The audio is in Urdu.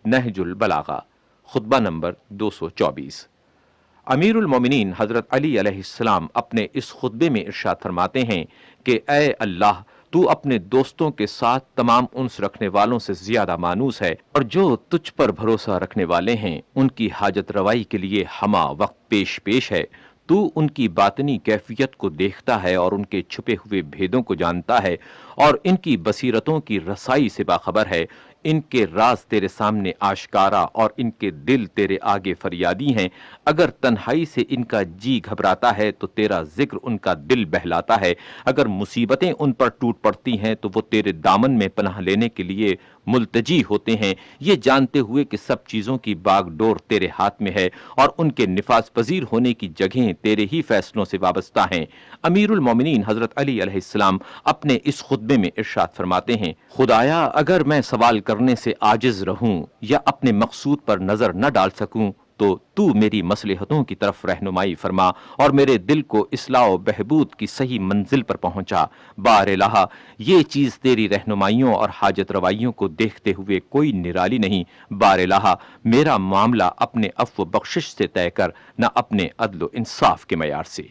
نہج البلاغہ، خطبہ نمبر 224۔ امیر المومنین حضرت علی علیہ السلام اپنے اس خطبے میں ارشاد فرماتے ہیں کہ اے اللہ، تو اپنے دوستوں کے ساتھ تمام انس رکھنے والوں سے زیادہ مانوس ہے، اور جو تجھ پر بھروسہ رکھنے والے ہیں ان کی حاجت روائی کے لیے ہمہ وقت پیش ہے۔ تو ان کی باطنی کیفیت کو دیکھتا ہے اور ان کے چھپے ہوئے بھیدوں کو جانتا ہے، اور ان کی بصیرتوں کی رسائی سے باخبر ہے۔ ان کے راز تیرے سامنے آشکارا اور ان کے دل تیرے آگے فریادی ہیں۔ اگر تنہائی سے ان کا جی گھبراتا ہے تو تیرا ذکر ان کا دل بہلاتا ہے۔ اگر مصیبتیں ان پر ٹوٹ پڑتی ہیں تو وہ تیرے دامن میں پناہ لینے کے لیے ملتجی ہوتے ہیں، یہ جانتے ہوئے کہ سب چیزوں کی باغ ڈور تیرے ہاتھ میں ہے اور ان کے نفاذ پذیر ہونے کی جگہیں تیرے ہی فیصلوں سے وابستہ ہیں۔ امیر المومنین حضرت علی علیہ السلام اپنے اس خطبے میں ارشاد فرماتے ہیں، خدایا اگر میں سوال کرنے سے عاجز رہوں یا اپنے مقصود پر نظر نہ ڈال سکوں تو میری مصلحتوں کی طرف رہنمائی فرما اور میرے دل کو اصلاح و بہبود کی صحیح منزل پر پہنچا۔ بار الہ، یہ چیز تیری رہنمائیوں اور حاجت روائیوں کو دیکھتے ہوئے کوئی نرالی نہیں۔ بار الہ، میرا معاملہ اپنے عفو و بخشش سے طے کر، نہ اپنے عدل و انصاف کے معیار سے۔